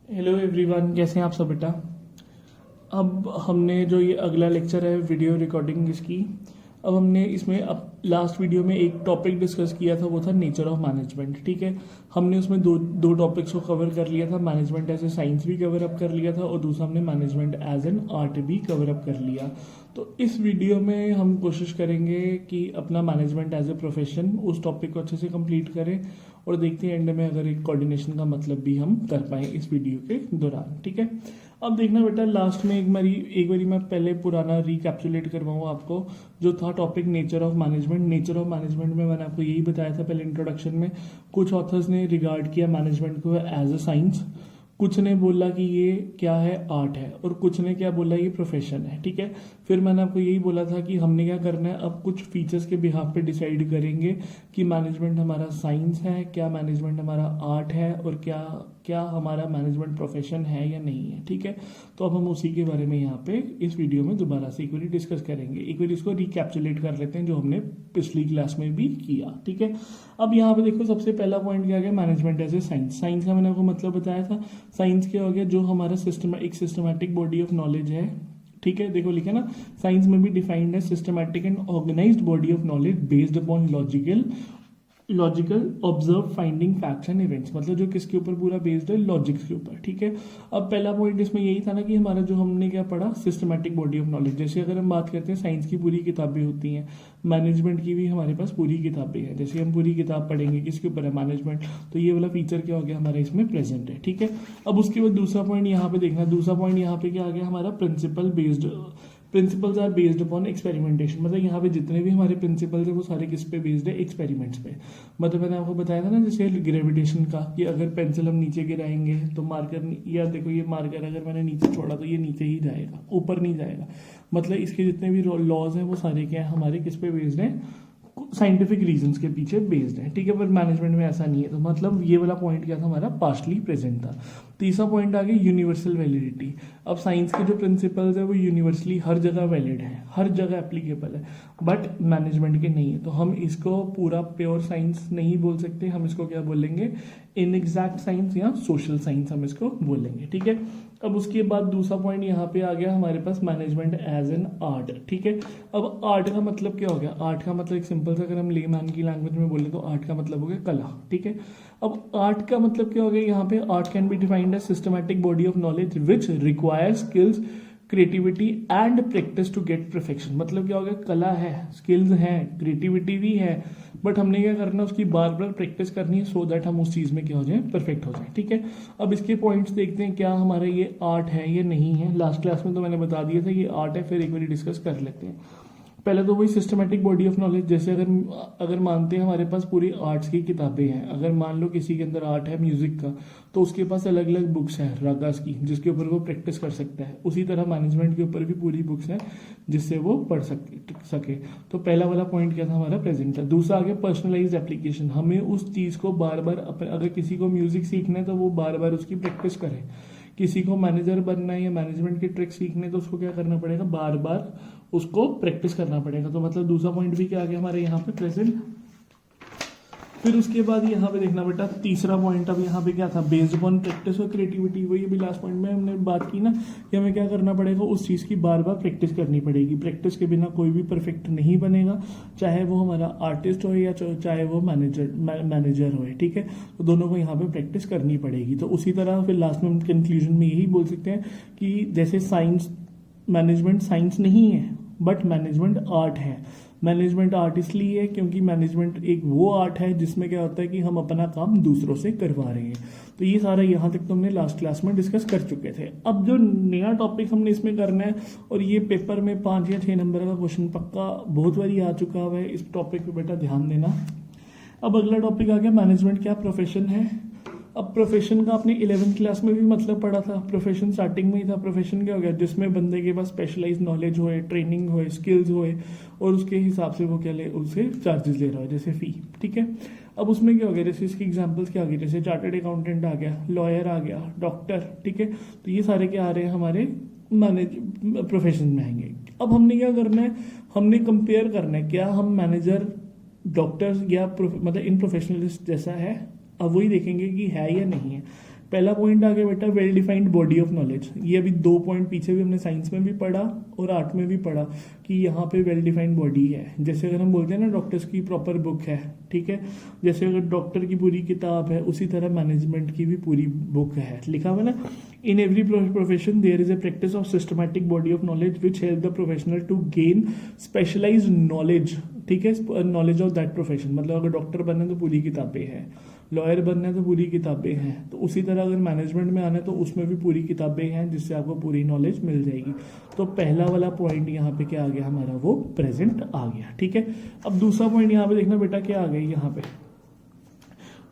Hello everyone, कैसे हैं आप सब बेटा। अब हमने जो ये अगला लेक्चर है वीडियो रिकॉर्डिंग इसकी, अब हमने इसमें अब लास्ट वीडियो में एक टॉपिक डिस्कस किया था, वो था नेचर ऑफ मैनेजमेंट। ठीक है, हमने उसमें दो टॉपिक्स को कवर कर लिया था। मैनेजमेंट एज ए साइंस भी कवर अप कर लिया था और दूसरा हमने मैनेजमेंट एज एन आर्ट भी कवर अप कर लिया। तो इस वीडियो में हम कोशिश करेंगे कि अपना मैनेजमेंट एज ए प्रोफेशन उस टॉपिक को अच्छे से कंप्लीट करें और देखते हैं एंड में अगर एक कोऑर्डिनेशन का मतलब भी हम कर पाए इस वीडियो के दौरान। ठीक है, अब देखना बेटा, लास्ट में एक बारी मैं पहले पुराना रिकैप्सुलेट करवाऊँ आपको, जो था topic nature of management. Nature of management में मैंने आपको यही बताया था पहले इंट्रोडक्शन में। कुछ ऑथर्स ने रिगार्ड किया मैनेजमेंट को एज अ साइंस, कुछ ने बोला कि ये क्या है, आर्ट है, और कुछ ने क्या बोला, ये प्रोफेशन है। ठीक है, फिर मैंने आपको यही बोला था कि हमने क्या करना है, अब कुछ फीचर्स के बिहाफ पे डिसाइड करेंगे कि मैनेजमेंट हमारा साइंस है, क्या मैनेजमेंट हमारा आर्ट है, और क्या क्या हमारा मैनेजमेंट प्रोफेशन है या नहीं है। ठीक है, तो अब हम उसी के बारे में यहाँ पे इस वीडियो में दोबारा से एक बार डिस्कस करेंगे। एक बार इसको रिकैप्सुलेट कर लेते हैं जो हमने पिछली क्लास में भी किया। ठीक है, अब यहाँ पे देखो, सबसे पहला पॉइंट क्या गया, management as a science. Science का मैंने आपको मतलब बताया था। साइंस क्या हो गया, जो हमारा एक सिस्टमैटिक बॉडी ऑफ नॉलेज है। ठीक है, देखो लिखा ना, साइंस में भी डिफाइंड है systematic and organised body of knowledge based upon logical observe finding facts and events. मतलब जो किसके ऊपर पूरा बेस्ड है, लॉजिक्स के ऊपर। ठीक है, अब पहला पॉइंट इसमें यही था ना कि हमारा जो हमने क्या पढ़ा, सिस्टमैटिक बॉडी ऑफ नॉलेज। जैसे अगर हम बात करते हैं, साइंस की पूरी किताबें होती हैं, मैनेजमेंट की भी हमारे पास पूरी किताबें हैं। जैसे हम पूरी किताब पढ़ेंगे किसके ऊपर है, मैनेजमेंट, तो ये वाला फीचर क्या हो गया हमारे इसमें प्रेजेंट है। ठीक है, अब उसके बाद दूसरा पॉइंट यहाँ पे देखना, दूसरा पॉइंट यहाँ पे क्या आ गया हमारा, principles are based upon experimentation. मतलब यहाँ पे जितने भी हमारे प्रिंसिपल्स है वो सारे किस पे बेस्ड है, एक्सपेरिमेंट्स पे। मतलब मैंने आपको बताया था ना, जैसे ग्रेविटेशन का, कि अगर पेंसिल हम नीचे गिराएंगे तो मार्कर, या देखो ये मार्कर अगर मैंने नीचे छोड़ा तो ये नीचे ही जाएगा, ऊपर नहीं जाएगा। मतलब इसके जितने भी लॉज हैं वो सारे क्या है हमारे किस पे बेस्ड हैं, साइंटिफिक रीजंस के पीछे बेस्ड है। ठीक है, पर मैनेजमेंट में ऐसा नहीं है। तो मतलब ये वाला पॉइंट क्या था हमारा, पार्शली प्रेजेंट था। तीसरा पॉइंट आ गया यूनिवर्सल वैलिडिटी। अब साइंस के जो प्रिंसिपल्स है वो यूनिवर्सली हर जगह वैलिड है, हर जगह एप्लीकेबल है, बट मैनेजमेंट के नहीं है। तो हम इसको पूरा प्योर साइंस नहीं बोल सकते, हम इसको क्या बोलेंगे, इनएग्जैक्ट साइंस या सोशल साइंस हम इसको बोलेंगे। ठीक है, अब उसके बाद दूसरा पॉइंट यहाँ पे आ गया हमारे पास, मैनेजमेंट एज एन आर्ट। ठीक है, अब आर्ट का मतलब क्या हो गया, आर्ट का मतलब एक सिंपल सा अगर हम लेमैन की लैंग्वेज में बोले तो आर्ट का मतलब हो गया कला। ठीक है, अब आर्ट का मतलब क्या हो गया यहाँ पे, art can be defined as systematic body of knowledge which require skills, creativity and practice to get perfection. मतलब क्या हो गया, कला है, स्किल्स हैं, क्रिएटिविटी भी है, बट हमने क्या करना है, उसकी बार बार प्रैक्टिस करनी है सो दैट हम उस चीज़ में क्या हो जाए, परफेक्ट हो जाए। ठीक है, अब इसके पॉइंट्स देखते हैं, क्या हमारा ये आर्ट है या नहीं है। लास्ट क्लास में तो मैंने बता दिया था ये आर्ट है, फिर एक बार डिस्कस कर लेते हैं। पहले तो वही सिस्टमैटिक बॉडी ऑफ नॉलेज। जैसे अगर मानते हैं हमारे पास पूरी आर्ट्स की किताबें हैं, अगर मान लो किसी के अंदर आर्ट है म्यूजिक का, तो उसके पास अलग अलग बुक्स हैं रागास की, जिसके ऊपर वो प्रैक्टिस कर सकता है। उसी तरह मैनेजमेंट के ऊपर भी पूरी बुक्स हैं जिससे वो पढ़ सके। तो पहला वाला पॉइंट क्या था हमारा, प्रेजेंट था। दूसरा आ गया पर्सनलाइज एप्लीकेशन। हमें उस चीज़ को बार बार, अगर किसी को म्यूजिक सीखना है तो वो बार बार उसकी प्रैक्टिस करे। किसी को मैनेजर बनना है या मैनेजमेंट के ट्रिक सीखने, तो उसको क्या करना पड़ेगा, बार बार उसको प्रैक्टिस करना पड़ेगा। तो मतलब दूसरा पॉइंट भी क्या आ गया हमारे यहाँ पे, प्रेजेंट। फिर उसके बाद यहाँ पे देखना बेटा, तीसरा पॉइंट अब यहाँ पे क्या था, बेस्ड अपॉन प्रैक्टिस और क्रिएटिविटी। वही अभी लास्ट पॉइंट में हमने बात की ना कि हमें क्या करना पड़ेगा, उस चीज़ की बार बार प्रैक्टिस करनी पड़ेगी। प्रैक्टिस के बिना कोई भी परफेक्ट नहीं बनेगा, चाहे वो हमारा आर्टिस्ट हो या चाहे वो मैनेजर हो। ठीक है, तो दोनों को यहाँ पे प्रैक्टिस करनी पड़ेगी। तो उसी तरह फिर लास्ट में कंक्लूजन में यही बोल सकते हैं कि जैसे साइंस, मैनेजमेंट साइंस नहीं है बट मैनेजमेंट आर्ट है। मैनेजमेंट आर्ट इसलिए है क्योंकि मैनेजमेंट एक वो आर्ट है जिसमें क्या होता है कि हम अपना काम दूसरों से करवा रहे हैं। तो ये सारा यहाँ तक तो हमने लास्ट क्लास में डिस्कस कर चुके थे। अब जो नया टॉपिक हमने इसमें करना है, और ये पेपर में 5 या 6 नंबर का क्वेश्चन पक्का बहुत बारी आ चुका हुआ है, इस टॉपिक पे बेटा ध्यान देना। अब अगला टॉपिक आ गया, मैनेजमेंट क्या प्रोफेशन है। अब प्रोफेशन का आपने 11th क्लास में भी मतलब पढ़ा था, प्रोफेशन स्टार्टिंग में ही था। प्रोफेशन क्या हो गया, जिसमें बंदे के पास स्पेशलाइज नॉलेज होए, ट्रेनिंग होए, स्किल्स होए, और उसके हिसाब से वो क्या ले, उससे चार्जेस ले रहा है, जैसे फी। ठीक है, अब उसमें क्या हो गया, जैसे इसकी एग्जांपल्स क्या आ गई, जैसे चार्टर्ड अकाउंटेंट आ गया, लॉयर आ गया, डॉक्टर। ठीक है, तो ये सारे क्या आ रहे हैं हमारे प्रोफेशन में आएंगे। अब हमने क्या करना है, हमने कंपेयर करना है, क्या हम मैनेजर, डॉक्टर्स या मतलब इन प्रोफेशनलिस्ट जैसा है, अब वही देखेंगे कि है या नहीं है। पहला पॉइंट आ गया बेटा well defined body of knowledge. ये अभी 2 पॉइंट पीछे भी हमने साइंस में भी पढ़ा और आर्ट में भी पढ़ा कि यहाँ पे वेल डिफाइंड बॉडी है। जैसे अगर हम बोलते हैं ना डॉक्टर्स की प्रॉपर बुक है, ठीक है, जैसे अगर डॉक्टर की पूरी किताब है उसी तरह मैनेजमेंट की भी पूरी बुक है, लिखा हुआ ना, in every profession there is a practice of systematic body of knowledge which help the professional to gain specialised knowledge, ठीक है, नॉलेज ऑफ दैट प्रोफेशन। मतलब अगर डॉक्टर बनना है तो पूरी किताबें हैं, लॉयर बनना है तो पूरी किताबें हैं, तो उसी तरह अगर मैनेजमेंट में आना है तो उसमें भी पूरी किताबें हैं जिससे आपको पूरी नॉलेज मिल जाएगी। तो पहला वाला पॉइंट यहाँ पे क्या आ गया हमारा, वो प्रेजेंट आ गया, ठीक है। अब दूसरा पॉइंट यहाँ पे देखना बेटा क्या आ गया यहाँ पे।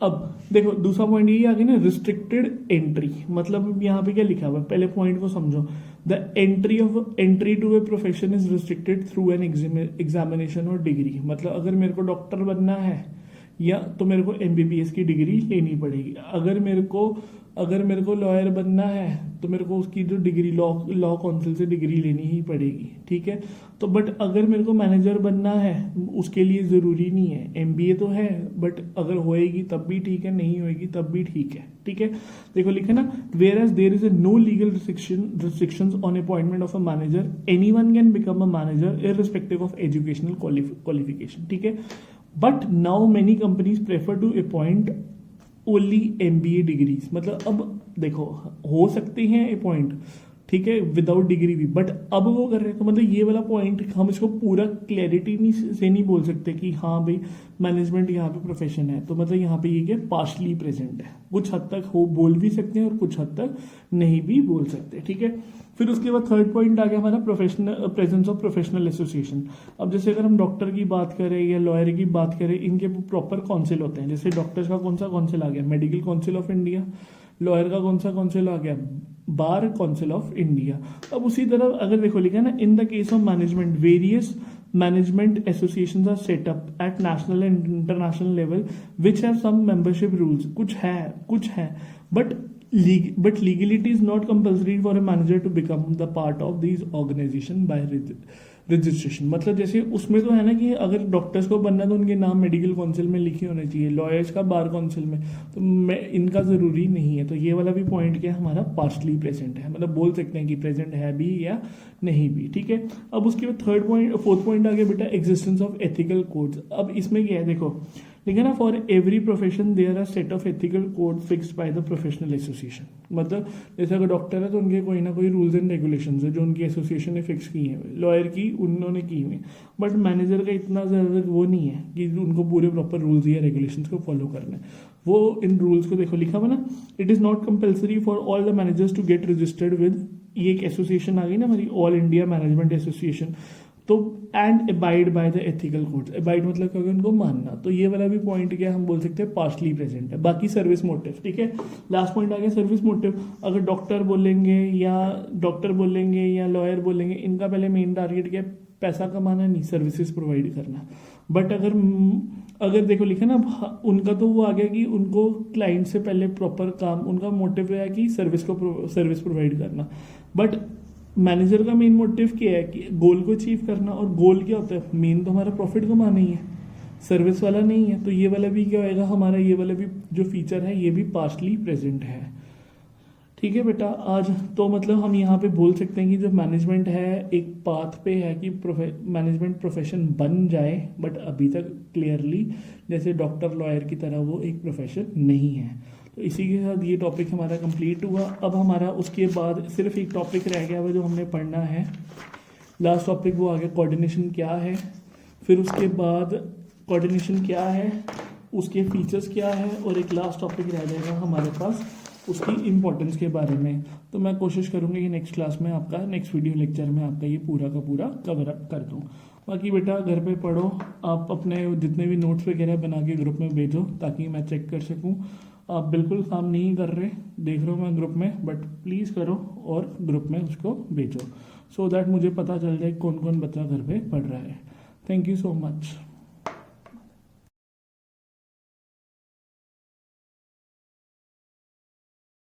अब देखो दूसरा पॉइंट ये आ गया ना, रिस्ट्रिक्टेड एंट्री। मतलब यहाँ पे क्या लिखा हुआ है, पहले पॉइंट को समझो। The entry to a profession is restricted through an examination और डिग्री। मतलब अगर मेरे को डॉक्टर बनना है या तो मेरे को MBBS की डिग्री लेनी पड़ेगी। अगर मेरे को लॉयर बनना है तो मेरे को उसकी जो डिग्री लॉ काउंसिल से डिग्री लेनी ही पड़ेगी, ठीक है। तो बट अगर मेरे को मैनेजर बनना है उसके लिए ज़रूरी नहीं है, MBA तो है, बट अगर होएगी तब भी ठीक है, नहीं होएगी तब भी ठीक है, ठीक है। देखो लिखे ना, whereas there is no legal restrictions on appointment of a manager, anyone can become a manager irrespective of educational qualification, ठीक है। But now many companies prefer to appoint only MBA degrees. मतलब अब देखो हो सकते हैं appoint, ठीक है, विदाउट डिग्री भी, बट अब वो कर रहे हैं। तो मतलब ये वाला पॉइंट हम इसको पूरा क्लैरिटी से नहीं बोल सकते कि हाँ भाई मैनेजमेंट यहाँ पे प्रोफेशन है। तो मतलब यहाँ पे ये क्या पार्शली प्रेजेंट है, कुछ हद तक हो बोल भी सकते हैं और कुछ हद तक नहीं भी बोल सकते, ठीक है। फिर उसके बाद थर्ड पॉइंट आ गया हमारा प्रेजेंस ऑफ प्रोफेशनल एसोसिएशन। अब जैसे अगर हम डॉक्टर की बात करें या लॉयर की बात करें, इनके प्रॉपर काउंसिल होते हैं। जैसे डॉक्टर्स का कौन सा काउंसिल आ गया, medical council of India. Lawyer का कौन सा काउंसिल आ गया, बार काउंसिल ऑफ इंडिया। अब उसी तरह अगर देखो लिखा है ना, in the case of management various management associations are set up at national and international level which have some membership rules. कुछ है but legality is not compulsory for a manager to become the part of these organization by registration. मतलब जैसे उसमें तो है ना कि अगर डॉक्टर्स को बनना तो उनके नाम मेडिकल काउंसिल में लिखे होने चाहिए, लॉयर्स का बार काउंसिल में, तो इनका ज़रूरी नहीं है। तो ये वाला भी पॉइंट क्या हमारा पार्शली प्रेजेंट है, मतलब बोल सकते हैं कि प्रेजेंट है भी या नहीं भी, ठीक है। अब उसके बाद फोर्थ पॉइंट आ गया बेटा एग्जिस्टेंस ऑफ एथिकल कोड्स। अब इसमें क्या है देखो, ठीक है ना, for every profession there are set of ethical code fixed by the professional association. मतलब जैसे अगर डॉक्टर है तो उनके कोई ना कोई रूल्स एंड रेगुलेशंस है जो उनकी एसोसिएशन ने फिक्स की हैं, लॉयर की उन्होंने की हुई, बट मैनेजर का इतना ज़्यादा वो नहीं है कि उनको पूरे प्रॉपर रूल्स या रेगुलेशंस को फॉलो करना है। वो इन रूल्स को देखो लिखा हुआ ना, it is not compulsory for all the managers to get registered with, ये एक एसोसिएशन आ गई ना हमारी, ऑल इंडिया मैनेजमेंट एसोसिएशन। तो and abide by the ethical codes, abide मतलब कि उनको मानना। तो ये वाला भी पॉइंट क्या हम बोल सकते हैं पार्शली प्रेजेंट है। बाकी सर्विस मोटिव, ठीक है, लास्ट पॉइंट आ गया सर्विस मोटिव। अगर डॉक्टर बोलेंगे या लॉयर बोलेंगे, इनका पहले मेन टारगेट क्या है, पैसा कमाना नहीं, सर्विसेज प्रोवाइड करना। बट अगर देखो लिखा ना, उनका तो वो आ गया कि उनको क्लाइंट से पहले प्रॉपर काम, उनका मोटिव है कि सर्विस प्रोवाइड करना। बट मैनेजर का मेन मोटिव क्या है कि गोल को अचीव करना, और गोल क्या होता है, मेन तो हमारा प्रॉफिट कमाना ही है, सर्विस वाला नहीं है। तो ये वाला भी क्या होएगा हमारा, ये वाला भी जो फीचर है ये भी पार्शली प्रेजेंट है, ठीक है बेटा। आज तो मतलब हम यहाँ पे बोल सकते हैं कि जो मैनेजमेंट है एक पाथ पे है कि मैनेजमेंट प्रोफेशन बन जाए, बट अभी तक क्लियरली जैसे डॉक्टर लॉयर की तरह वो एक प्रोफेशन नहीं है। तो इसी के साथ ये टॉपिक हमारा कंप्लीट हुआ। अब हमारा उसके बाद सिर्फ एक टॉपिक रह गया हुआ जो हमने पढ़ना है, लास्ट टॉपिक वो आ गया कोऑर्डिनेशन क्या है। फिर उसके बाद कोऑर्डिनेशन क्या है, उसके फीचर्स क्या है, और एक लास्ट टॉपिक रह जाएगा हमारे पास उसकी इम्पोर्टेंस के बारे में। तो मैं कोशिश करूँगी कि नेक्स्ट क्लास में आपका, नेक्स्ट वीडियो लेक्चर में आपका ये पूरा का पूरा कवर अप कर दूँ। बाकी बेटा घर पे पढ़ो, आप अपने जितने भी नोट्स वगैरह बना के ग्रुप में भेजो ताकि मैं चेक कर सकूँ। आप बिल्कुल काम नहीं कर रहे, देख रहा हूँ मैं ग्रुप में, बट प्लीज़ करो और ग्रुप में उसको भेजो, सो दैट मुझे पता चल जाए कौन कौन बच्चा घर पे पढ़ रहा है। Thank you so much.